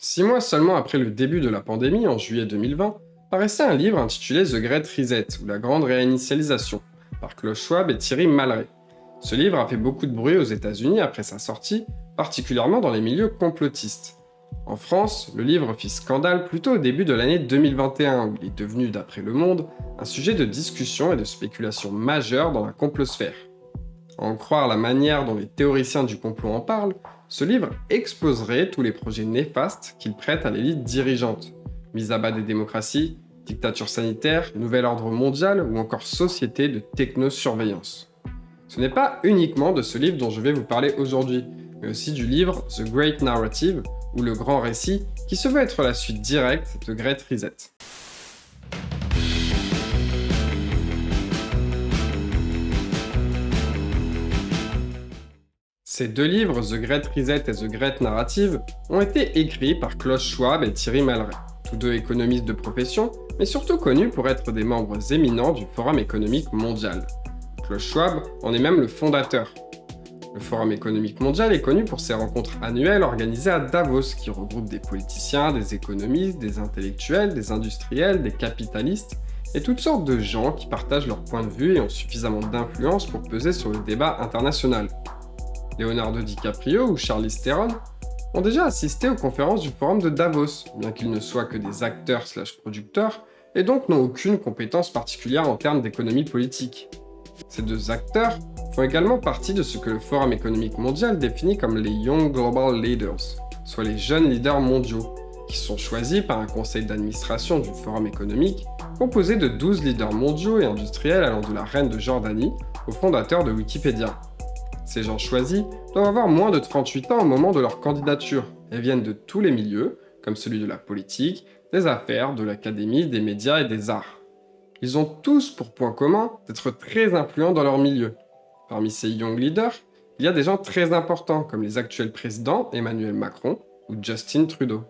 6 mois seulement après le début de la pandémie, en juillet 2020, paraissait un livre intitulé The Great Reset, ou La Grande Réinitialisation, par Klaus Schwab et Thierry Malleret. Ce livre a fait beaucoup de bruit aux États-Unis après sa sortie, particulièrement dans les milieux complotistes. En France, le livre fit scandale plutôt au début de l'année 2021, où il est devenu, d'après Le Monde, un sujet de discussion et de spéculation majeure dans la complosphère. À en croire la manière dont les théoriciens du complot en parlent, ce livre exposerait tous les projets néfastes qu'il prête à l'élite dirigeante. Mise à bas des démocraties, dictature sanitaire, nouvel ordre mondial ou encore société de technosurveillance. Ce n'est pas uniquement de ce livre dont je vais vous parler aujourd'hui, mais aussi du livre The Great Narrative, ou Le Grand Récit, qui se veut être la suite directe de Great Reset. Ces deux livres, The Great Reset et The Great Narrative, ont été écrits par Klaus Schwab et Thierry Malleret, tous deux économistes de profession, mais surtout connus pour être des membres éminents du Forum économique mondial. Klaus Schwab en est même le fondateur. Le Forum économique mondial est connu pour ses rencontres annuelles organisées à Davos, qui regroupent des politiciens, des économistes, des intellectuels, des industriels, des capitalistes, et toutes sortes de gens qui partagent leur point de vue et ont suffisamment d'influence pour peser sur le débat international. Leonardo DiCaprio ou Charlize Theron ont déjà assisté aux conférences du forum de Davos, bien qu'ils ne soient que des acteurs/producteurs, et donc n'ont aucune compétence particulière en termes d'économie politique. Ces deux acteurs font également partie de ce que le Forum économique mondial définit comme les Young Global Leaders, soit les jeunes leaders mondiaux, qui sont choisis par un conseil d'administration du Forum économique composé de 12 leaders mondiaux et industriels allant de la reine de Jordanie au fondateur de Wikipédia. Ces gens choisis doivent avoir moins de 38 ans au moment de leur candidature et viennent de tous les milieux, comme celui de la politique, des affaires, de l'académie, des médias et des arts. Ils ont tous pour point commun d'être très influents dans leur milieu. Parmi ces young leaders, il y a des gens très importants comme les actuels présidents Emmanuel Macron ou Justin Trudeau.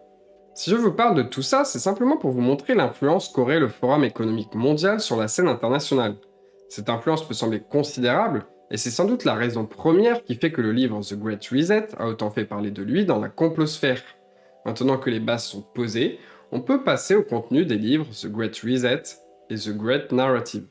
Si je vous parle de tout ça, c'est simplement pour vous montrer l'influence qu'aurait le Forum économique mondial sur la scène internationale. Cette influence peut sembler considérable, et c'est sans doute la raison première qui fait que le livre The Great Reset a autant fait parler de lui dans la complosphère. Maintenant que les bases sont posées, on peut passer au contenu des livres The Great Reset et The Great Narrative.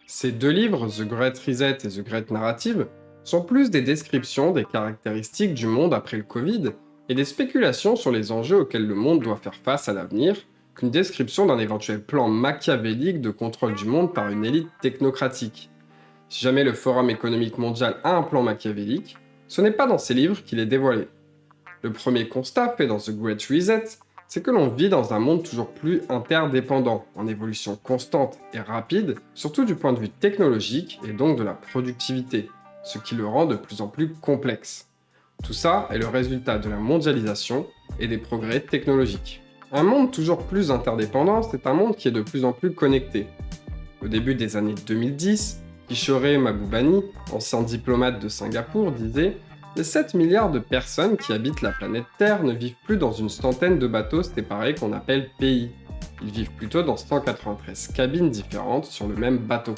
Ces deux livres, The Great Reset et The Great Narrative, sont plus des descriptions des caractéristiques du monde après le Covid et des spéculations sur les enjeux auxquels le monde doit faire face à l'avenir, qu'une description d'un éventuel plan machiavélique de contrôle du monde par une élite technocratique. Si jamais le Forum économique mondial a un plan machiavélique, ce n'est pas dans ces livres qu'il est dévoilé. Le premier constat fait dans The Great Reset, c'est que l'on vit dans un monde toujours plus interdépendant, en évolution constante et rapide, surtout du point de vue technologique et donc de la productivité, ce qui le rend de plus en plus complexe. Tout ça est le résultat de la mondialisation et des progrès technologiques. Un monde toujours plus interdépendant, c'est un monde qui est de plus en plus connecté. Au début des années 2010, Kishore Mahbubani, ancien diplomate de Singapour, disait « Les 7 milliards de personnes qui habitent la planète Terre ne vivent plus dans une centaine de bateaux séparés qu'on appelle pays. Ils vivent plutôt dans 193 cabines différentes sur le même bateau. »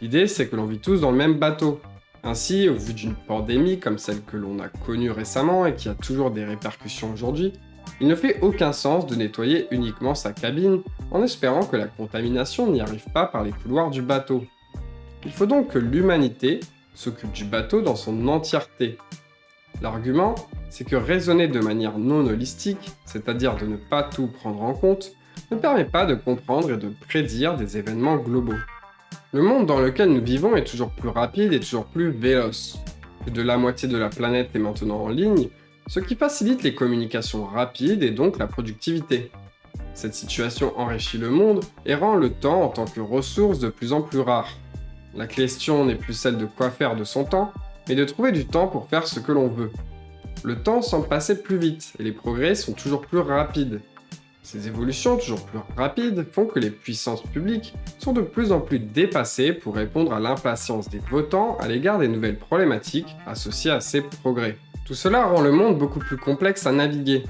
L'idée, c'est que l'on vit tous dans le même bateau. Ainsi, au vu d'une pandémie comme celle que l'on a connue récemment et qui a toujours des répercussions aujourd'hui, il ne fait aucun sens de nettoyer uniquement sa cabine en espérant que la contamination n'y arrive pas par les couloirs du bateau. Il faut donc que l'humanité s'occupe du bateau dans son entièreté. L'argument, c'est que raisonner de manière non holistique, c'est-à-dire de ne pas tout prendre en compte, ne permet pas de comprendre et de prédire des événements globaux. Le monde dans lequel nous vivons est toujours plus rapide et toujours plus véloce. Plus de la moitié de la planète est maintenant en ligne, ce qui facilite les communications rapides et donc la productivité. Cette situation enrichit le monde et rend le temps en tant que ressource de plus en plus rare. La question n'est plus celle de quoi faire de son temps, mais de trouver du temps pour faire ce que l'on veut. Le temps semble passer plus vite et les progrès sont toujours plus rapides. Ces évolutions toujours plus rapides font que les puissances publiques sont de plus en plus dépassées pour répondre à l'impatience des votants à l'égard des nouvelles problématiques associées à ces progrès. Tout cela rend le monde beaucoup plus complexe à naviguer.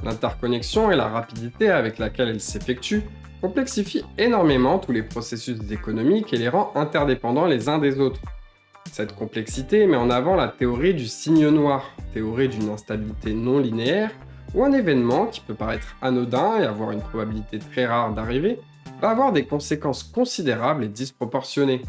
L'interconnexion et la rapidité avec laquelle elle s'effectue complexifient énormément tous les processus économiques et les rend interdépendants les uns des autres. Cette complexité met en avant la théorie du signe noir, théorie d'une instabilité non linéaire, où un événement qui peut paraître anodin et avoir une probabilité très rare d'arriver, va avoir des conséquences considérables et disproportionnées.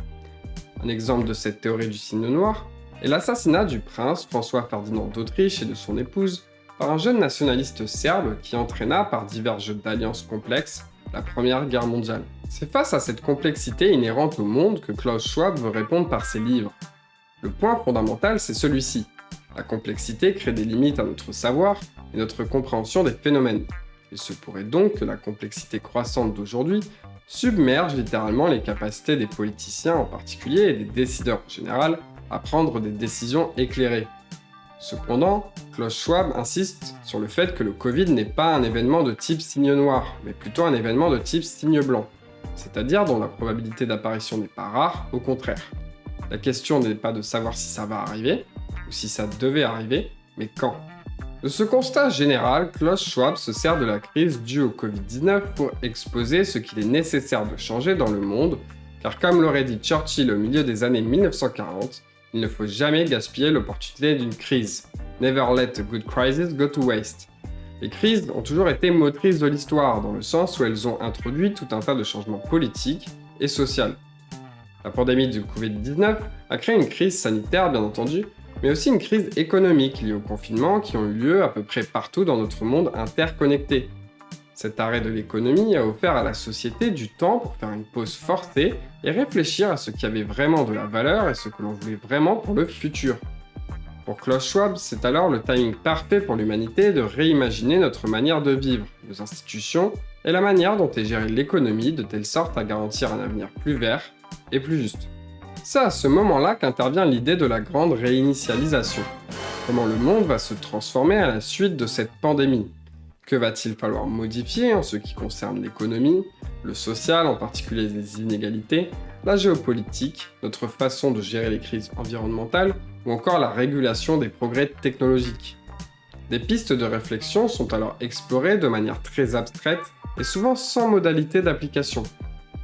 Un exemple de cette théorie du signe noir est l'assassinat du prince François Ferdinand d'Autriche et de son épouse par un jeune nationaliste serbe qui entraîna par divers jeux d'alliances complexes la Première Guerre mondiale. C'est face à cette complexité inhérente au monde que Klaus Schwab veut répondre par ses livres. Le point fondamental, c'est celui-ci. La complexité crée des limites à notre savoir et notre compréhension des phénomènes. Il se pourrait donc que la complexité croissante d'aujourd'hui submerge littéralement les capacités des politiciens en particulier et des décideurs en général à prendre des décisions éclairées. Cependant, Klaus Schwab insiste sur le fait que le Covid n'est pas un événement de type signe noir, mais plutôt un événement de type signe blanc, c'est-à-dire dont la probabilité d'apparition n'est pas rare, au contraire. La question n'est pas de savoir si ça va arriver, ou si ça devait arriver, mais quand. De ce constat général, Klaus Schwab se sert de la crise due au Covid-19 pour exposer ce qu'il est nécessaire de changer dans le monde, car comme l'aurait dit Churchill au milieu des années 1940, il ne faut jamais gaspiller l'opportunité d'une crise. Never let a good crisis go to waste. Les crises ont toujours été motrices de l'histoire, dans le sens où elles ont introduit tout un tas de changements politiques et sociaux. La pandémie du Covid-19 a créé une crise sanitaire, bien entendu, mais aussi une crise économique liée au confinement qui ont eu lieu à peu près partout dans notre monde interconnecté. Cet arrêt de l'économie a offert à la société du temps pour faire une pause forcée et réfléchir à ce qui avait vraiment de la valeur et ce que l'on voulait vraiment pour le futur. Pour Klaus Schwab, c'est alors le timing parfait pour l'humanité de réimaginer notre manière de vivre, nos institutions et la manière dont est gérée l'économie de telle sorte à garantir un avenir plus vert et plus juste. C'est à ce moment-là qu'intervient l'idée de la grande réinitialisation. Comment le monde va se transformer à la suite de cette pandémie ? Que va-t-il falloir modifier en ce qui concerne l'économie, le social, en particulier les inégalités, la géopolitique, notre façon de gérer les crises environnementales ou encore la régulation des progrès technologiques. Des pistes de réflexion sont alors explorées de manière très abstraite et souvent sans modalité d'application.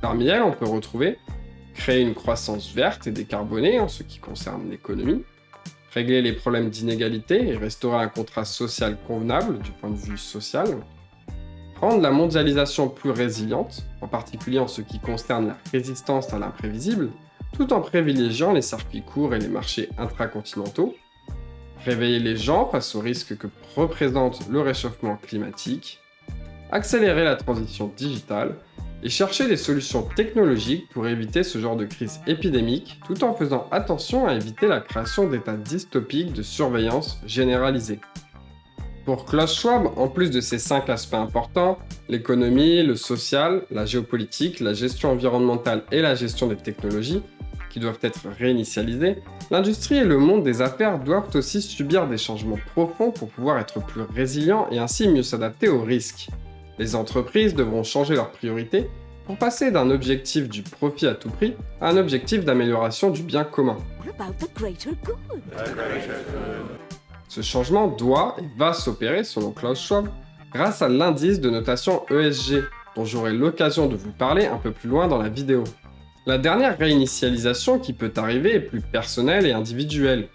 Parmi elles, on peut retrouver créer une croissance verte et décarbonée en ce qui concerne l'économie, régler les problèmes d'inégalité et restaurer un contrat social convenable du point de vue social, rendre la mondialisation plus résiliente, en particulier en ce qui concerne la résistance à l'imprévisible, tout en privilégiant les circuits courts et les marchés intracontinentaux, réveiller les gens face aux risques que représente le réchauffement climatique, accélérer la transition digitale et chercher des solutions technologiques pour éviter ce genre de crise épidémique tout en faisant attention à éviter la création d'états dystopiques de surveillance généralisée. Pour Klaus Schwab, en plus de ces 5 aspects importants, l'économie, le social, la géopolitique, la gestion environnementale et la gestion des technologies, qui doivent être réinitialisées, l'industrie et le monde des affaires doivent aussi subir des changements profonds pour pouvoir être plus résilients et ainsi mieux s'adapter aux risques. Les entreprises devront changer leurs priorités pour passer d'un objectif du profit à tout prix à un objectif d'amélioration du bien commun. Ce changement doit et va s'opérer, selon Klaus Schwab, grâce à l'indice de notation ESG, dont j'aurai l'occasion de vous parler un peu plus loin dans la vidéo. La dernière réinitialisation qui peut arriver est plus personnelle et individuelle.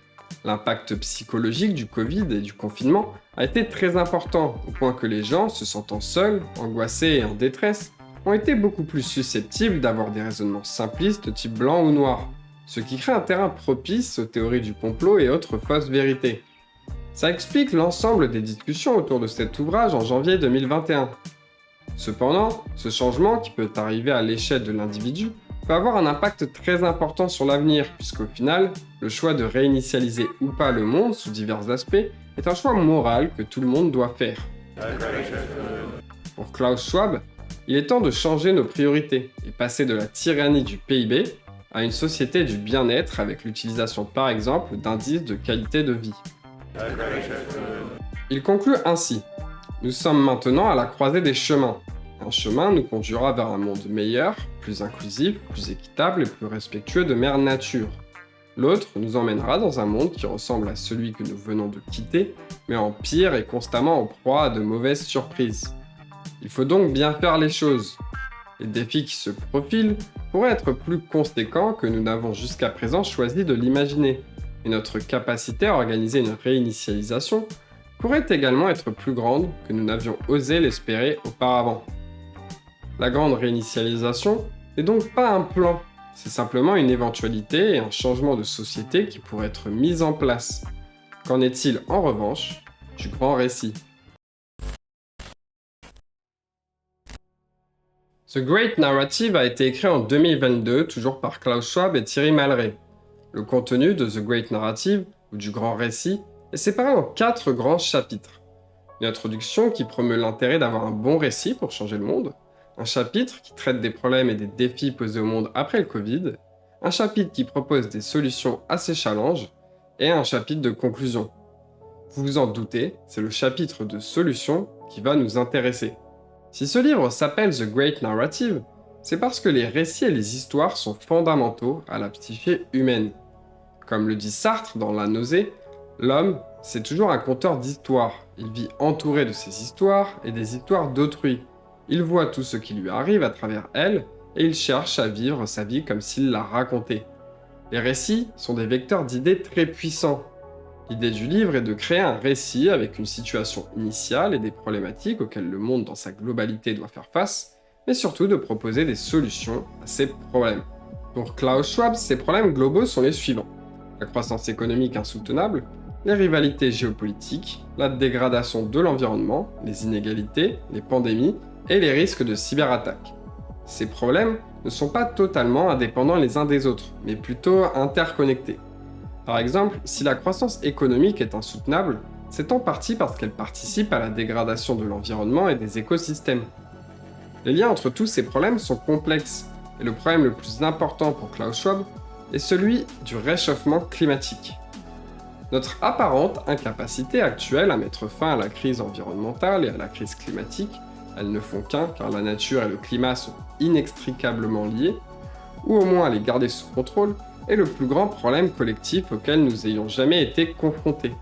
L'impact psychologique du Covid et du confinement a été très important, au point que les gens, se sentant seuls, angoissés et en détresse, ont été beaucoup plus susceptibles d'avoir des raisonnements simplistes type blanc ou noir, ce qui crée un terrain propice aux théories du complot et autres fausses vérités. Ça explique l'ensemble des discussions autour de cet ouvrage en janvier 2021. Cependant, ce changement qui peut arriver à l'échelle de l'individu peut avoir un impact très important sur l'avenir, puisqu'au final, le choix de réinitialiser ou pas le monde sous divers aspects est un choix moral que tout le monde doit faire. Pour Klaus Schwab, il est temps de changer nos priorités et passer de la tyrannie du PIB à une société du bien-être avec l'utilisation par exemple d'indices de qualité de vie. Il conclut ainsi: nous sommes maintenant à la croisée des chemins. Un chemin nous conduira vers un monde meilleur, plus inclusif, plus équitable et plus respectueux de Mère Nature. L'autre nous emmènera dans un monde qui ressemble à celui que nous venons de quitter, mais en pire et constamment en proie à de mauvaises surprises. Il faut donc bien faire les choses. Les défis qui se profilent pourrait être plus conséquent que nous n'avons jusqu'à présent choisi de l'imaginer, et notre capacité à organiser une réinitialisation pourrait également être plus grande que nous n'avions osé l'espérer auparavant. La grande réinitialisation n'est donc pas un plan, c'est simplement une éventualité et un changement de société qui pourrait être mis en place. Qu'en est-il en revanche du grand récit? The Great Narrative a été écrit en 2022, toujours par Klaus Schwab et Thierry Malray. Le contenu de The Great Narrative, ou du grand récit, est séparé en 4 grands chapitres. Une introduction qui promeut l'intérêt d'avoir un bon récit pour changer le monde, un chapitre qui traite des problèmes et des défis posés au monde après le Covid, un chapitre qui propose des solutions à ces challenges, et un chapitre de conclusion. Vous vous en doutez, c'est le chapitre de solutions qui va nous intéresser. Si ce livre s'appelle The Great Narrative, c'est parce que les récits et les histoires sont fondamentaux à la psyché humaine. Comme le dit Sartre dans La Nausée, l'homme, c'est toujours un conteur d'histoires. Il vit entouré de ses histoires et des histoires d'autrui. Il voit tout ce qui lui arrive à travers elles et il cherche à vivre sa vie comme s'il la racontait. Les récits sont des vecteurs d'idées très puissants. L'idée du livre est de créer un récit avec une situation initiale et des problématiques auxquelles le monde dans sa globalité doit faire face, mais surtout de proposer des solutions à ces problèmes. Pour Klaus Schwab, ces problèmes globaux sont les suivants: la croissance économique insoutenable, les rivalités géopolitiques, la dégradation de l'environnement, les inégalités, les pandémies et les risques de cyberattaques. Ces problèmes ne sont pas totalement indépendants les uns des autres, mais plutôt interconnectés. Par exemple, si la croissance économique est insoutenable, c'est en partie parce qu'elle participe à la dégradation de l'environnement et des écosystèmes. Les liens entre tous ces problèmes sont complexes, et le problème le plus important pour Klaus Schwab est celui du réchauffement climatique. Notre apparente incapacité actuelle à mettre fin à la crise environnementale et à la crise climatique, elles ne font qu'un car la nature et le climat sont inextricablement liés, ou au moins à les garder sous contrôle, est le plus grand problème collectif auquel nous ayons jamais été confrontés.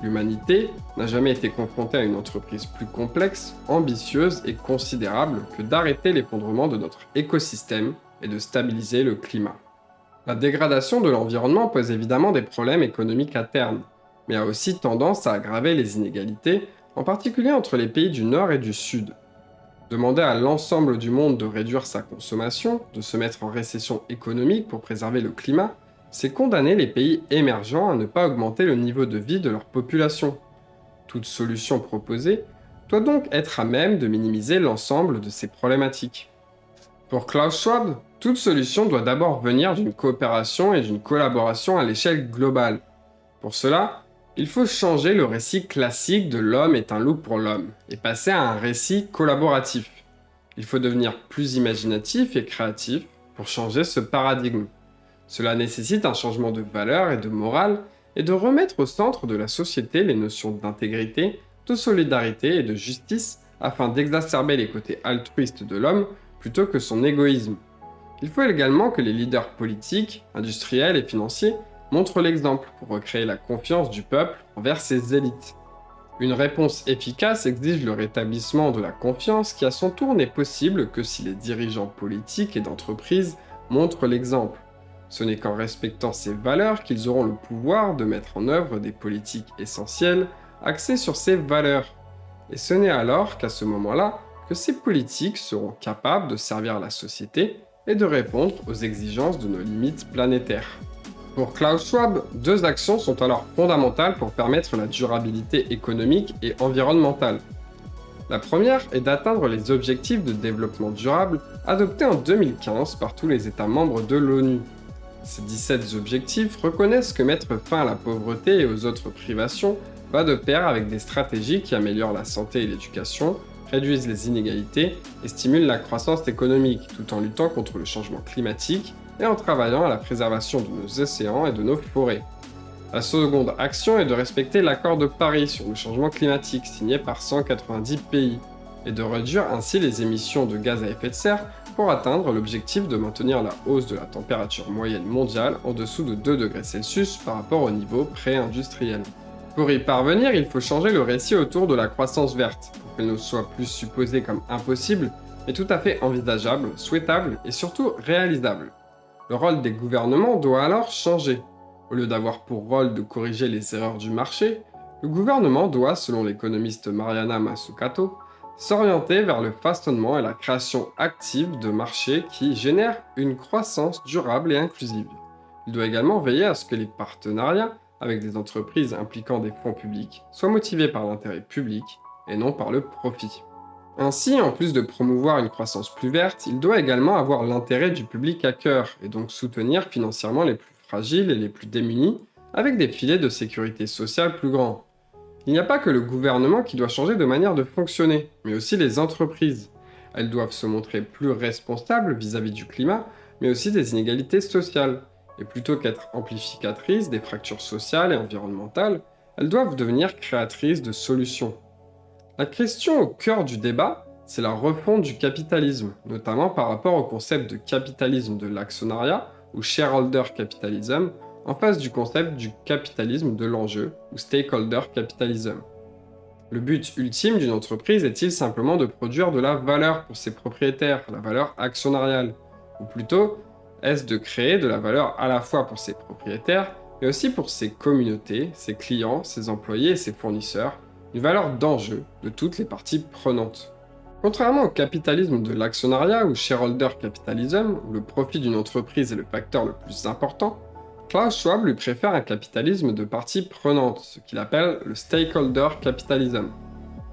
L'humanité n'a jamais été confrontée à une entreprise plus complexe, ambitieuse et considérable que d'arrêter l'effondrement de notre écosystème et de stabiliser le climat. La dégradation de l'environnement pose évidemment des problèmes économiques à terme, mais a aussi tendance à aggraver les inégalités, en particulier entre les pays du Nord et du Sud. Demander à l'ensemble du monde de réduire sa consommation, de se mettre en récession économique pour préserver le climat, c'est condamner les pays émergents à ne pas augmenter le niveau de vie de leur population. Toute solution proposée doit donc être à même de minimiser l'ensemble de ces problématiques. Pour Klaus Schwab, toute solution doit d'abord venir d'une coopération et d'une collaboration à l'échelle globale. Pour cela, il faut changer le récit classique de l'homme est un loup pour l'homme et passer à un récit collaboratif. Il faut devenir plus imaginatif et créatif pour changer ce paradigme. Cela nécessite un changement de valeurs et de morale et de remettre au centre de la société les notions d'intégrité, de solidarité et de justice afin d'exacerber les côtés altruistes de l'homme plutôt que son égoïsme. Il faut également que les leaders politiques, industriels et financiers montre l'exemple pour recréer la confiance du peuple envers ses élites. Une réponse efficace exige le rétablissement de la confiance qui à son tour n'est possible que si les dirigeants politiques et d'entreprises montrent l'exemple. Ce n'est qu'en respectant ces valeurs qu'ils auront le pouvoir de mettre en œuvre des politiques essentielles axées sur ces valeurs. Et ce n'est alors qu'à ce moment-là que ces politiques seront capables de servir la société et de répondre aux exigences de nos limites planétaires. Pour Klaus Schwab, 2 actions sont alors fondamentales pour permettre la durabilité économique et environnementale. La première est d'atteindre les objectifs de développement durable adoptés en 2015 par tous les États membres de l'ONU. Ces 17 objectifs reconnaissent que mettre fin à la pauvreté et aux autres privations va de pair avec des stratégies qui améliorent la santé et l'éducation, réduisent les inégalités et stimulent la croissance économique tout en luttant contre le changement climatique et en travaillant à la préservation de nos océans et de nos forêts. La seconde action est de respecter l'accord de Paris sur le changement climatique signé par 190 pays et de réduire ainsi les émissions de gaz à effet de serre pour atteindre l'objectif de maintenir la hausse de la température moyenne mondiale en dessous de 2 degrés Celsius par rapport au niveau pré-industriel. Pour y parvenir, il faut changer le récit autour de la croissance verte pour qu'elle ne soit plus supposée comme impossible est tout à fait envisageable, souhaitable et surtout réalisable. Le rôle des gouvernements doit alors changer. Au lieu d'avoir pour rôle de corriger les erreurs du marché, le gouvernement doit, selon l'économiste Mariana Mazzucato, s'orienter vers le façonnement et la création active de marchés qui génèrent une croissance durable et inclusive. Il doit également veiller à ce que les partenariats avec des entreprises impliquant des fonds publics soient motivés par l'intérêt public et non par le profit. Ainsi, en plus de promouvoir une croissance plus verte, il doit également avoir l'intérêt du public à cœur et donc soutenir financièrement les plus fragiles et les plus démunis avec des filets de sécurité sociale plus grands. Il n'y a pas que le gouvernement qui doit changer de manière de fonctionner, mais aussi les entreprises. Elles doivent se montrer plus responsables vis-à-vis du climat, mais aussi des inégalités sociales. Et plutôt qu'être amplificatrices des fractures sociales et environnementales, elles doivent devenir créatrices de solutions. La question au cœur du débat, c'est la refonte du capitalisme, notamment par rapport au concept de capitalisme de l'actionnariat, ou shareholder capitalism, en face du concept du capitalisme de l'enjeu, ou stakeholder capitalism. Le but ultime d'une entreprise est-il simplement de produire de la valeur pour ses propriétaires, la valeur actionnariale? Ou plutôt, est-ce de créer de la valeur à la fois pour ses propriétaires, mais aussi pour ses communautés, ses clients, ses employés et ses fournisseurs, une valeur d'enjeu de toutes les parties prenantes? Contrairement au capitalisme de l'actionnariat ou shareholder capitalism, où le profit d'une entreprise est le facteur le plus important, Klaus Schwab lui préfère un capitalisme de parties prenantes, ce qu'il appelle le stakeholder capitalism.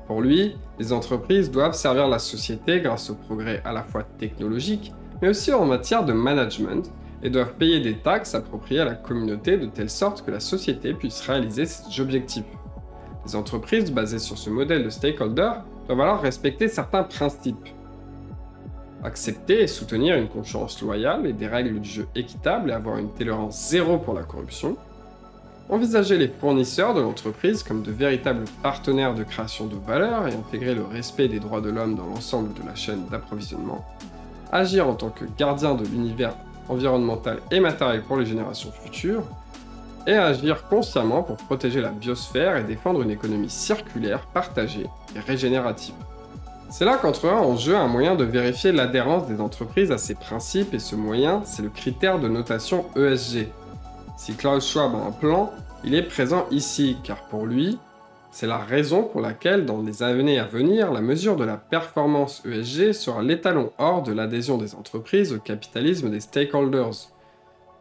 Pour lui, les entreprises doivent servir la société grâce au progrès à la fois technologique, mais aussi en matière de management, et doivent payer des taxes appropriées à la communauté de telle sorte que la société puisse réaliser ses objectifs. Les entreprises basées sur ce modèle de stakeholder doivent alors respecter certains principes. Accepter et soutenir une concurrence loyale et des règles du jeu équitables et avoir une tolérance zéro pour la corruption. Envisager les fournisseurs de l'entreprise comme de véritables partenaires de création de valeur et intégrer le respect des droits de l'homme dans l'ensemble de la chaîne d'approvisionnement. Agir en tant que gardien de l'univers environnemental et matériel pour les générations futures. Et agir consciemment pour protéger la biosphère et défendre une économie circulaire, partagée et régénérative. C'est là qu'entrera en jeu un moyen de vérifier l'adhérence des entreprises à ces principes et ce moyen, c'est le critère de notation ESG. Si Klaus Schwab a un plan, il est présent ici, car pour lui, c'est la raison pour laquelle dans les années à venir, la mesure de la performance ESG sera l'étalon or de l'adhésion des entreprises au capitalisme des stakeholders.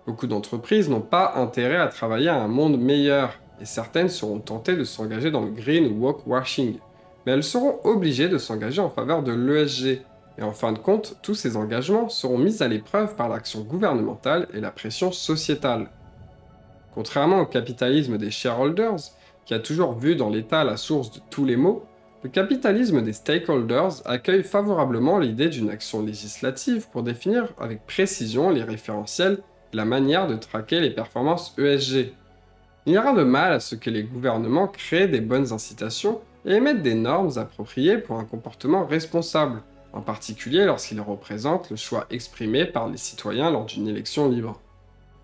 Beaucoup d'entreprises n'ont pas intérêt à travailler à un monde meilleur, et certaines seront tentées de s'engager dans le green ou woke-washing. Mais elles seront obligées de s'engager en faveur de l'ESG. Et en fin de compte, tous ces engagements seront mis à l'épreuve par l'action gouvernementale et la pression sociétale. Contrairement au capitalisme des shareholders, qui a toujours vu dans l'État la source de tous les maux, le capitalisme des stakeholders accueille favorablement l'idée d'une action législative pour définir avec précision les référentiels et la manière de traquer les performances ESG. Il n'y a rien de mal à ce que les gouvernements créent des bonnes incitations et émettent des normes appropriées pour un comportement responsable, en particulier lorsqu'ils représentent le choix exprimé par les citoyens lors d'une élection libre.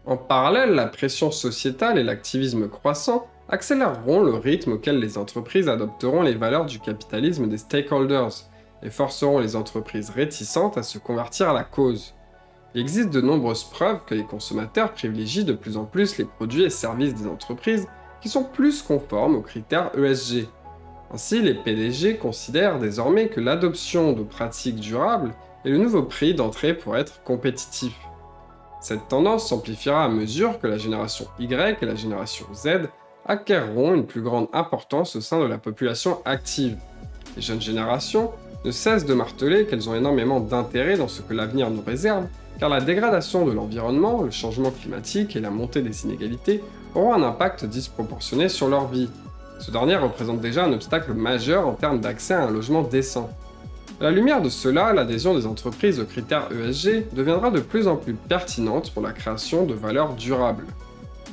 En parallèle, la pression sociétale et l'activisme croissant accéléreront le rythme auquel les entreprises adopteront les valeurs du capitalisme des stakeholders et forceront les entreprises réticentes à se convertir à la cause. Il existe de nombreuses preuves que les consommateurs privilégient de plus en plus les produits et services des entreprises qui sont plus conformes aux critères ESG. Ainsi, les PDG considèrent désormais que l'adoption de pratiques durables est le nouveau prix d'entrée pour être compétitif. Cette tendance s'amplifiera à mesure que la génération Y et la génération Z acquerront une plus grande importance au sein de la population active. Les jeunes générations ne cessent de marteler qu'elles ont énormément d'intérêt dans ce que l'avenir nous réserve, car la dégradation de l'environnement, le changement climatique et la montée des inégalités auront un impact disproportionné sur leur vie. Ce dernier représente déjà un obstacle majeur en termes d'accès à un logement décent. À la lumière de cela, l'adhésion des entreprises aux critères ESG deviendra de plus en plus pertinente pour la création de valeurs durables.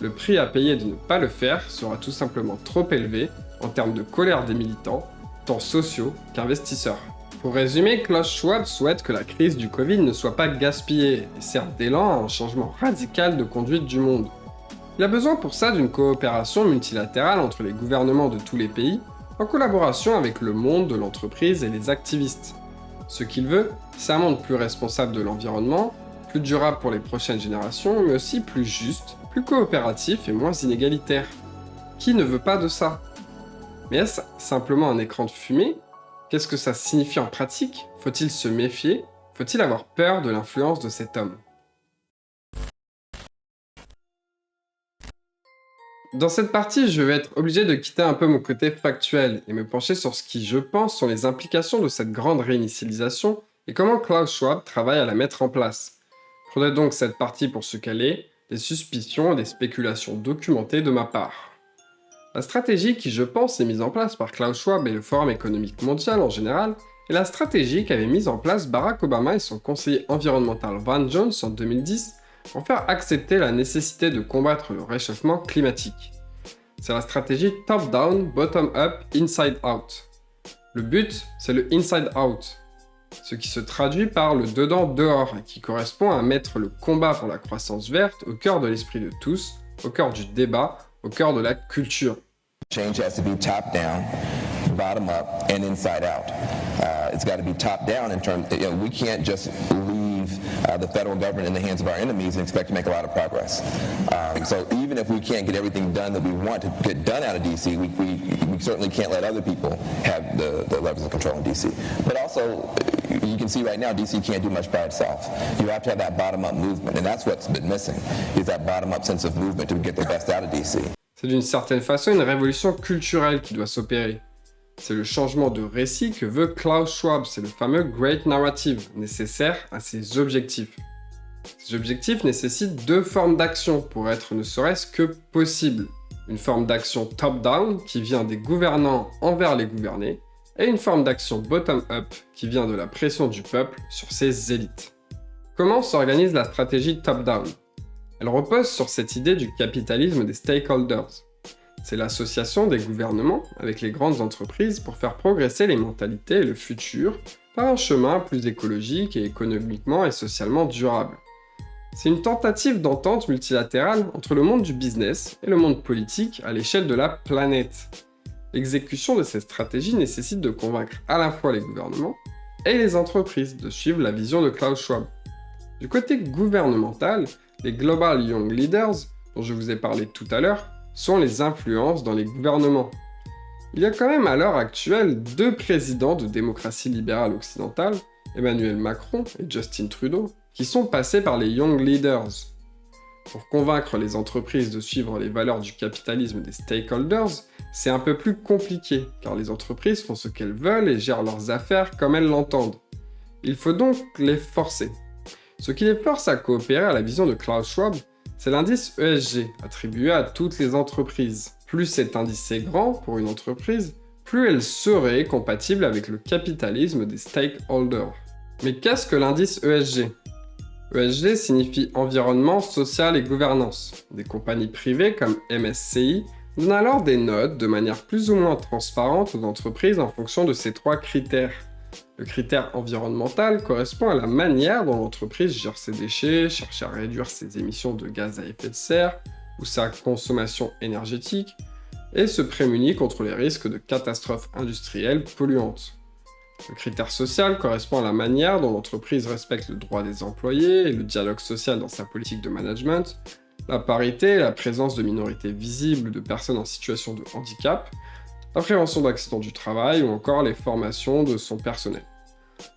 Le prix à payer de ne pas le faire sera tout simplement trop élevé en termes de colère des militants, tant sociaux qu'investisseurs. Pour résumer, Klaus Schwab souhaite que la crise du Covid ne soit pas gaspillée et serve d'élan à un changement radical de conduite du monde. Il a besoin pour ça d'une coopération multilatérale entre les gouvernements de tous les pays, en collaboration avec le monde de l'entreprise et les activistes. Ce qu'il veut, c'est un monde plus responsable de l'environnement, plus durable pour les prochaines générations, mais aussi plus juste, plus coopératif et moins inégalitaire. Qui ne veut pas de ça? Mais est-ce simplement un écran de fumée? Qu'est-ce que ça signifie en pratique? Faut-il se méfier? Faut-il avoir peur de l'influence de cet homme? Dans cette partie, je vais être obligé de quitter un peu mon côté factuel et me pencher sur ce qui, je pense, sont les implications de cette grande réinitialisation et comment Klaus Schwab travaille à la mettre en place. Prenez donc cette partie pour ce qu'elle est, des suspicions et des spéculations documentées de ma part. La stratégie qui, je pense, est mise en place par Klaus Schwab et le Forum économique mondial en général est la stratégie qu'avaient mise en place Barack Obama et son conseiller environnemental Van Jones en 2010 pour faire accepter la nécessité de combattre le réchauffement climatique. C'est la stratégie top-down, bottom-up, inside-out. Le but, c'est le inside-out, ce qui se traduit par le dedans-dehors et qui correspond à mettre le combat pour la croissance verte au cœur de l'esprit de tous, au cœur du débat, au cœur de la culture. Change has to be top down, bottom up, and inside out. It's got to be top down in terms, we can't just leave the federal government in the hands of our enemies and expect to make a lot of progress. So even if we can't get everything done that we want to get done out of DC, we certainly can't let other people have the levers of control in DC. But also, you can see right now, DC can't do much by itself. You have to have that bottom-up movement, and that's what's been missing, is that bottom-up sense of movement to get the best out of DC. C'est d'une certaine façon une révolution culturelle qui doit s'opérer. C'est le changement de récit que veut Klaus Schwab, c'est le fameux Great Narrative, nécessaire à ses objectifs. Ces objectifs nécessitent deux formes d'action pour être ne serait-ce que possible. Une forme d'action top-down qui vient des gouvernants envers les gouvernés, et une forme d'action bottom-up qui vient de la pression du peuple sur ses élites. Comment s'organise la stratégie top-down? Elle repose sur cette idée du capitalisme des stakeholders. C'est l'association des gouvernements avec les grandes entreprises pour faire progresser les mentalités et le futur par un chemin plus écologique et économiquement et socialement durable. C'est une tentative d'entente multilatérale entre le monde du business et le monde politique à l'échelle de la planète. L'exécution de cette stratégie nécessite de convaincre à la fois les gouvernements et les entreprises de suivre la vision de Klaus Schwab. Du côté gouvernemental, les Global Young Leaders, dont je vous ai parlé tout à l'heure, sont les influences dans les gouvernements. Il y a quand même à l'heure actuelle deux présidents de démocratie libérale occidentale, Emmanuel Macron et Justin Trudeau, qui sont passés par les Young Leaders. Pour convaincre les entreprises de suivre les valeurs du capitalisme des stakeholders, c'est un peu plus compliqué, car les entreprises font ce qu'elles veulent et gèrent leurs affaires comme elles l'entendent. Il faut donc les forcer. Ce qui les force à coopérer à la vision de Klaus Schwab, c'est l'indice ESG, attribué à toutes les entreprises. Plus cet indice est grand pour une entreprise, plus elle serait compatible avec le capitalisme des stakeholders. Mais qu'est-ce que l'indice ESG? ESG signifie environnement, social et gouvernance. Des compagnies privées comme MSCI donnent alors des notes de manière plus ou moins transparente aux entreprises en fonction de ces trois critères. Le critère environnemental correspond à la manière dont l'entreprise gère ses déchets, cherche à réduire ses émissions de gaz à effet de serre ou sa consommation énergétique, et se prémunit contre les risques de catastrophes industrielles polluantes. Le critère social correspond à la manière dont l'entreprise respecte le droit des employés et le dialogue social dans sa politique de management, la parité, la présence de minorités visibles de personnes en situation de handicap, la prévention d'accidents du travail ou encore les formations de son personnel.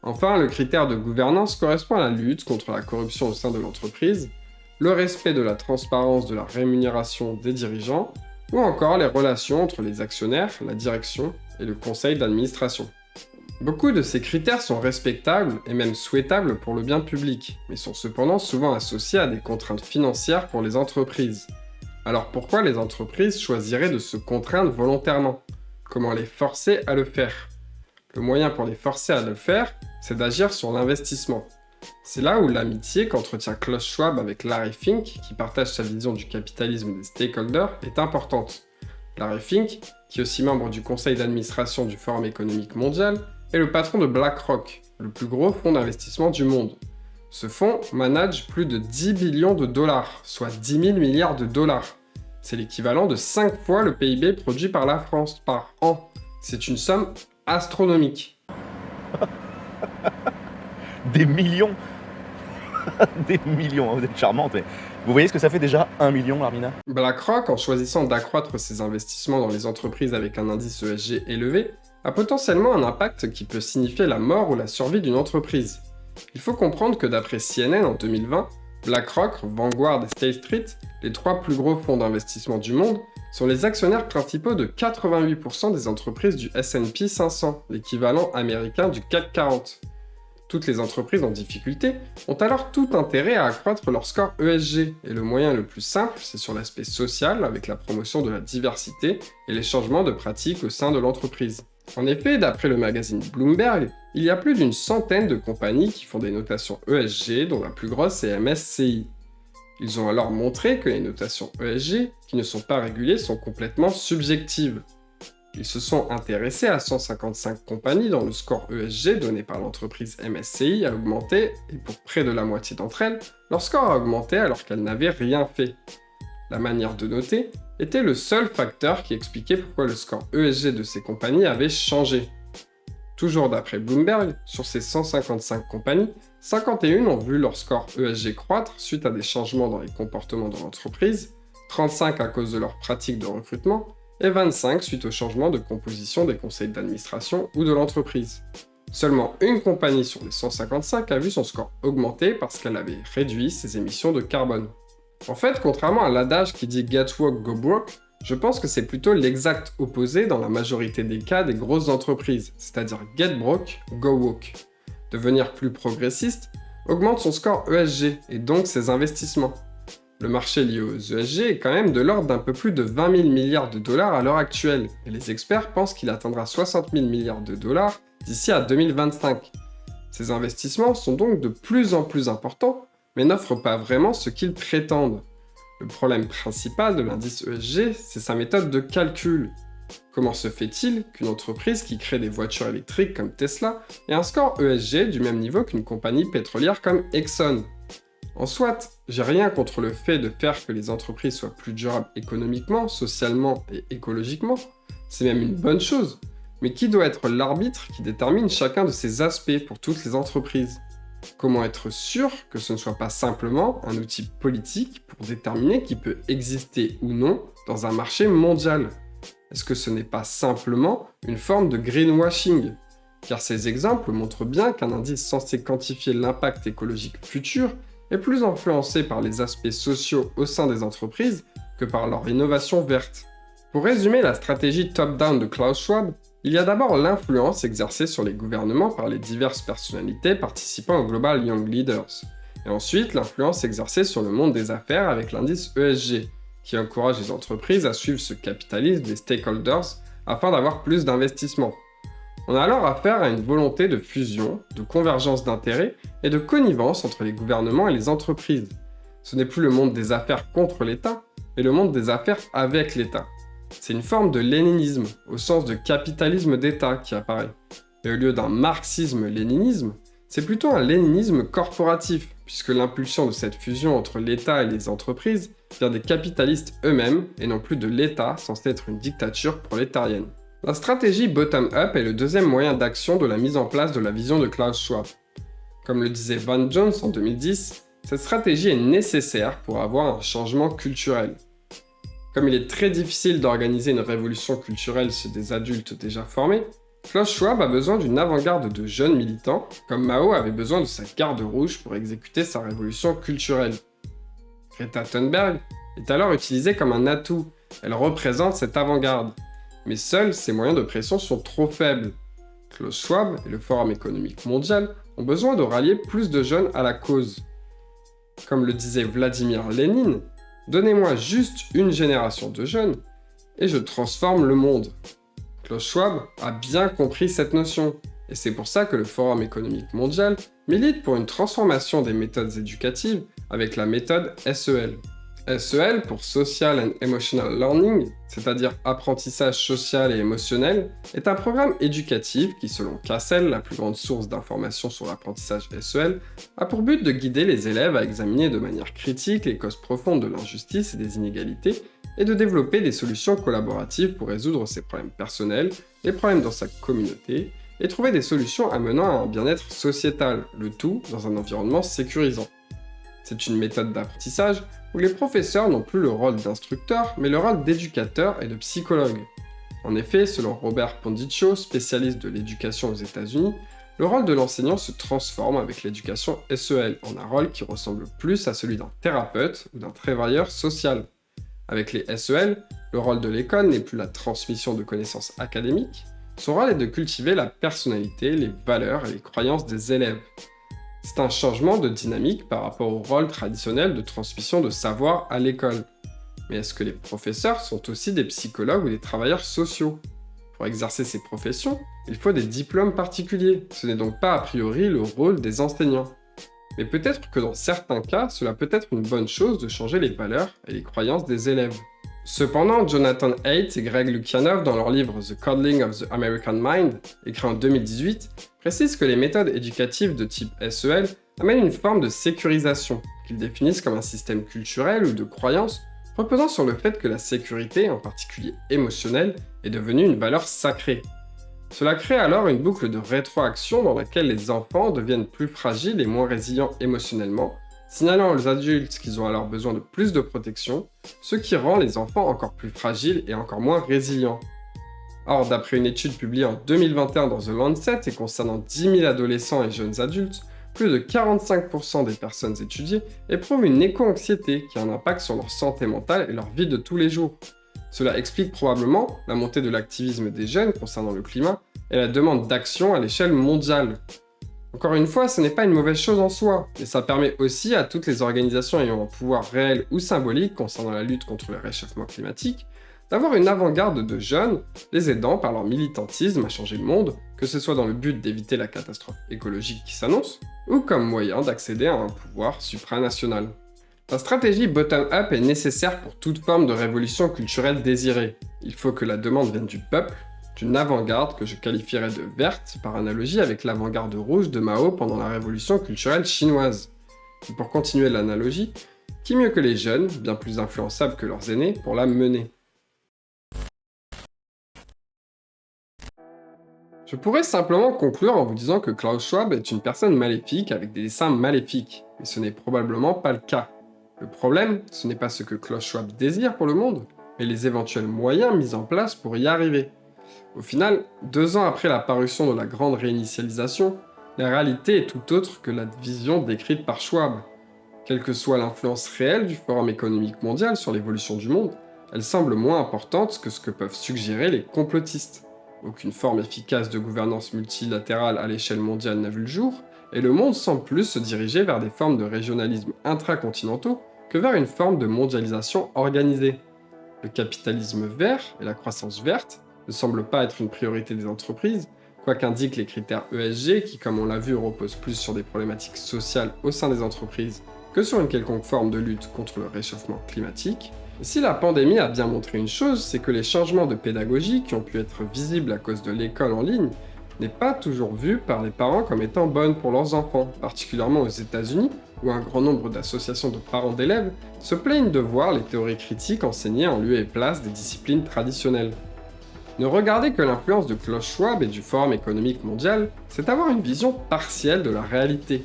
Enfin, le critère de gouvernance correspond à la lutte contre la corruption au sein de l'entreprise, le respect de la transparence de la rémunération des dirigeants, ou encore les relations entre les actionnaires, la direction et le conseil d'administration. Beaucoup de ces critères sont respectables et même souhaitables pour le bien public, mais sont cependant souvent associés à des contraintes financières pour les entreprises. Alors pourquoi les entreprises choisiraient de se contraindre volontairement? Comment les forcer à le faire? Le moyen pour les forcer à le faire, c'est d'agir sur l'investissement. C'est là où l'amitié qu'entretient Klaus Schwab avec Larry Fink, qui partage sa vision du capitalisme des stakeholders, est importante. Larry Fink, qui est aussi membre du conseil d'administration du Forum économique mondial, est le patron de BlackRock, le plus gros fonds d'investissement du monde. Ce fonds manage plus de 10 billions de dollars, soit 10 000 milliards de dollars. C'est l'équivalent de 5 fois le PIB produit par la France par an. C'est une somme astronomique. Des millions. Des millions, hein, vous êtes charmante, mais vous voyez ce que ça fait déjà 1 million, Armina? BlackRock, en choisissant d'accroître ses investissements dans les entreprises avec un indice ESG élevé, a potentiellement un impact qui peut signifier la mort ou la survie d'une entreprise. Il faut comprendre que d'après CNN en 2020, BlackRock, Vanguard et State Street, les 3 plus gros fonds d'investissement du monde, sont les actionnaires principaux de 88% des entreprises du S&P 500, l'équivalent américain du CAC 40. Toutes les entreprises en difficulté ont alors tout intérêt à accroître leur score ESG, et le moyen le plus simple, c'est sur l'aspect social, avec la promotion de la diversité et les changements de pratiques au sein de l'entreprise. En effet, d'après le magazine Bloomberg, il y a plus d'une centaine de compagnies qui font des notations ESG, dont la plus grosse est MSCI. Ils ont alors montré que les notations ESG, qui ne sont pas régulées, sont complètement subjectives. Ils se sont intéressés à 155 compagnies dont le score ESG donné par l'entreprise MSCI a augmenté, et pour près de la moitié d'entre elles, leur score a augmenté alors qu'elles n'avaient rien fait. La manière de noter était le seul facteur qui expliquait pourquoi le score ESG de ces compagnies avait changé. Toujours d'après Bloomberg, sur ces 155 compagnies, 51 ont vu leur score ESG croître suite à des changements dans les comportements de l'entreprise, 35 à cause de leurs pratiques de recrutement, et 25 suite au changement de composition des conseils d'administration ou de l'entreprise. Seulement une compagnie sur les 155 a vu son score augmenter parce qu'elle avait réduit ses émissions de carbone. En fait, contrairement à l'adage qui dit Get Woke, Go Broke, je pense que c'est plutôt l'exact opposé dans la majorité des cas des grosses entreprises, c'est-à-dire Get Broke, Go Woke. Devenir plus progressiste augmente son score ESG et donc ses investissements. Le marché lié aux ESG est quand même de l'ordre d'un peu plus de 20 000 milliards de dollars à l'heure actuelle, et les experts pensent qu'il atteindra 60 000 milliards de dollars d'ici à 2025. Ces investissements sont donc de plus en plus importants, mais n'offrent pas vraiment ce qu'ils prétendent. Le problème principal de l'indice ESG, c'est sa méthode de calcul. Comment se fait-il qu'une entreprise qui crée des voitures électriques comme Tesla ait un score ESG du même niveau qu'une compagnie pétrolière comme Exxon ? En soit, j'ai rien contre le fait de faire que les entreprises soient plus durables économiquement, socialement et écologiquement, c'est même une bonne chose, mais qui doit être l'arbitre qui détermine chacun de ces aspects pour toutes les entreprises ? Comment être sûr que ce ne soit pas simplement un outil politique pour déterminer qui peut exister ou non dans un marché mondial ? Est-ce que ce n'est pas simplement une forme de greenwashing ? Car ces exemples montrent bien qu'un indice censé quantifier l'impact écologique futur est plus influencé par les aspects sociaux au sein des entreprises que par leur innovation verte. Pour résumer la stratégie top-down de Klaus Schwab, il y a d'abord l'influence exercée sur les gouvernements par les diverses personnalités participant au Global Young Leaders, et ensuite l'influence exercée sur le monde des affaires avec l'indice ESG, qui encourage les entreprises à suivre ce capitalisme des stakeholders afin d'avoir plus d'investissements. On a alors affaire à une volonté de fusion, de convergence d'intérêts et de connivence entre les gouvernements et les entreprises. Ce n'est plus le monde des affaires contre l'État, mais le monde des affaires avec l'État. C'est une forme de léninisme, au sens de capitalisme d'État, qui apparaît. Et au lieu d'un marxisme-léninisme, c'est plutôt un léninisme corporatif, puisque l'impulsion de cette fusion entre l'État et les entreprises vient des capitalistes eux-mêmes, et non plus de l'État, censé être une dictature prolétarienne. La stratégie bottom-up est le deuxième moyen d'action de la mise en place de la vision de Klaus Schwab. Comme le disait Van Jones en 2010, cette stratégie est nécessaire pour avoir un changement culturel. Comme il est très difficile d'organiser une révolution culturelle chez des adultes déjà formés, Klaus Schwab a besoin d'une avant-garde de jeunes militants, comme Mao avait besoin de sa garde rouge pour exécuter sa révolution culturelle. Greta Thunberg est alors utilisée comme un atout, elle représente cette avant-garde. Mais seuls ces moyens de pression sont trop faibles. Klaus Schwab et le Forum économique mondial ont besoin de rallier plus de jeunes à la cause. Comme le disait Vladimir Lénine, « Donnez-moi juste une génération de jeunes et je transforme le monde ». Klaus Schwab a bien compris cette notion, et c'est pour ça que le Forum économique mondial milite pour une transformation des méthodes éducatives avec la méthode SEL. SEL pour Social and Emotional Learning, c'est-à-dire apprentissage social et émotionnel, est un programme éducatif qui, selon CASEL, la plus grande source d'informations sur l'apprentissage SEL, a pour but de guider les élèves à examiner de manière critique les causes profondes de l'injustice et des inégalités, et de développer des solutions collaboratives pour résoudre ses problèmes personnels, les problèmes dans sa communauté, et trouver des solutions amenant à un bien-être sociétal, le tout dans un environnement sécurisant. C'est une méthode d'apprentissage où les professeurs n'ont plus le rôle d'instructeur, mais le rôle d'éducateur et de psychologue. En effet, selon Robert Pondiccio, spécialiste de l'éducation aux États-Unis, le rôle de l'enseignant se transforme avec l'éducation SEL en un rôle qui ressemble plus à celui d'un thérapeute ou d'un travailleur social. Avec les SEL, le rôle de l'école n'est plus la transmission de connaissances académiques, son rôle est de cultiver la personnalité, les valeurs et les croyances des élèves. C'est un changement de dynamique par rapport au rôle traditionnel de transmission de savoir à l'école. Mais est-ce que les professeurs sont aussi des psychologues ou des travailleurs sociaux ? Pour exercer ces professions, il faut des diplômes particuliers, ce n'est donc pas a priori le rôle des enseignants. Mais peut-être que dans certains cas, cela peut être une bonne chose de changer les valeurs et les croyances des élèves. Cependant, Jonathan Haidt et Greg Lukianoff, dans leur livre The Coddling of the American Mind, écrit en 2018, précisent que les méthodes éducatives de type SEL amènent une forme de sécurisation, qu'ils définissent comme un système culturel ou de croyance reposant sur le fait que la sécurité, en particulier émotionnelle, est devenue une valeur sacrée. Cela crée alors une boucle de rétroaction dans laquelle les enfants deviennent plus fragiles et moins résilients émotionnellement, signalant aux adultes qu'ils ont alors besoin de plus de protection, ce qui rend les enfants encore plus fragiles et encore moins résilients. Or, d'après une étude publiée en 2021 dans The Lancet et concernant 10 000 adolescents et jeunes adultes, plus de 45% des personnes étudiées éprouvent une éco-anxiété qui a un impact sur leur santé mentale et leur vie de tous les jours. Cela explique probablement la montée de l'activisme des jeunes concernant le climat et la demande d'action à l'échelle mondiale. Encore une fois, ce n'est pas une mauvaise chose en soi, mais ça permet aussi à toutes les organisations ayant un pouvoir réel ou symbolique concernant la lutte contre le réchauffement climatique d'avoir une avant-garde de jeunes, les aidant par leur militantisme à changer le monde, que ce soit dans le but d'éviter la catastrophe écologique qui s'annonce, ou comme moyen d'accéder à un pouvoir supranational. La stratégie bottom-up est nécessaire pour toute forme de révolution culturelle désirée. Il faut que la demande vienne du peuple, d'une avant-garde que je qualifierais de verte par analogie avec l'avant-garde rouge de Mao pendant la révolution culturelle chinoise. Et pour continuer l'analogie, qui mieux que les jeunes, bien plus influençables que leurs aînés, pour la mener ? Je pourrais simplement conclure en vous disant que Klaus Schwab est une personne maléfique avec des desseins maléfiques, mais ce n'est probablement pas le cas. Le problème, ce n'est pas ce que Klaus Schwab désire pour le monde, mais les éventuels moyens mis en place pour y arriver. Au final, 2 ans après la parution de la grande réinitialisation, la réalité est tout autre que la vision décrite par Schwab. Quelle que soit l'influence réelle du Forum économique mondial sur l'évolution du monde, elle semble moins importante que ce que peuvent suggérer les complotistes. Aucune forme efficace de gouvernance multilatérale à l'échelle mondiale n'a vu le jour, et le monde semble plus se diriger vers des formes de régionalisme intracontinentaux que vers une forme de mondialisation organisée. Le capitalisme vert et la croissance verte ne semblent pas être une priorité des entreprises, quoi qu'indiquent les critères ESG qui, comme on l'a vu, reposent plus sur des problématiques sociales au sein des entreprises que sur une quelconque forme de lutte contre le réchauffement climatique. Et si la pandémie a bien montré une chose, c'est que les changements de pédagogie qui ont pu être visibles à cause de l'école en ligne n'est pas toujours vu par les parents comme étant bonne pour leurs enfants, particulièrement aux États-Unis, où un grand nombre d'associations de parents d'élèves se plaignent de voir les théories critiques enseignées en lieu et place des disciplines traditionnelles. Ne regarder que l'influence de Klaus Schwab et du Forum économique mondial, c'est avoir une vision partielle de la réalité.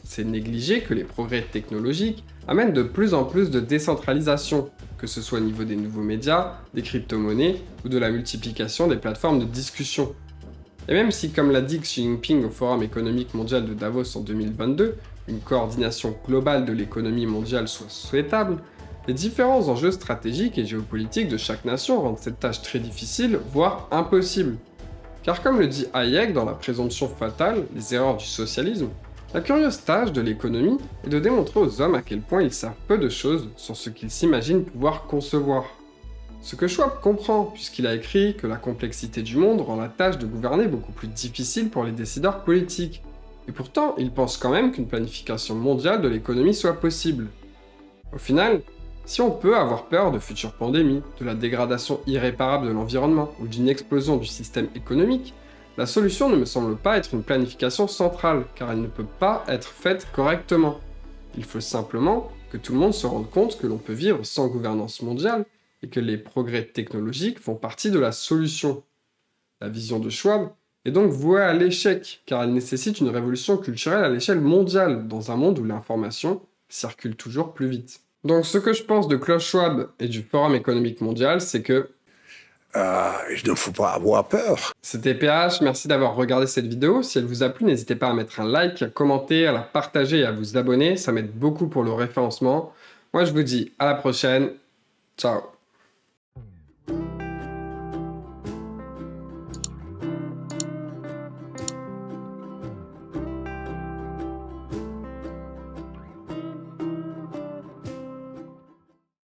C'est négliger que les progrès technologiques amènent de plus en plus de décentralisation, que ce soit au niveau des nouveaux médias, des crypto-monnaies ou de la multiplication des plateformes de discussion. Et même si, comme l'a dit Xi Jinping au Forum économique mondial de Davos en 2022, une coordination globale de l'économie mondiale soit souhaitable, les différents enjeux stratégiques et géopolitiques de chaque nation rendent cette tâche très difficile, voire impossible. Car comme le dit Hayek dans La présomption fatale, les erreurs du socialisme, la curieuse tâche de l'économie est de démontrer aux hommes à quel point ils savent peu de choses sur ce qu'ils s'imaginent pouvoir concevoir. Ce que Schwab comprend, puisqu'il a écrit que la complexité du monde rend la tâche de gouverner beaucoup plus difficile pour les décideurs politiques. Et pourtant, il pense quand même qu'une planification mondiale de l'économie soit possible. Au final, si on peut avoir peur de futures pandémies, de la dégradation irréparable de l'environnement ou d'une explosion du système économique, la solution ne me semble pas être une planification centrale, car elle ne peut pas être faite correctement. Il faut simplement que tout le monde se rende compte que l'on peut vivre sans gouvernance mondiale et que les progrès technologiques font partie de la solution. La vision de Schwab est donc vouée à l'échec, car elle nécessite une révolution culturelle à l'échelle mondiale, dans un monde où l'information circule toujours plus vite. Donc ce que je pense de Klaus Schwab et du Forum économique mondial, c'est que il ne faut pas avoir peur. c'était PH, merci d'avoir regardé cette vidéo. Si elle vous a plu, n'hésitez pas à mettre un like, à commenter, à la partager et à vous abonner, ça m'aide beaucoup pour le référencement. Moi je vous dis à la prochaine, ciao.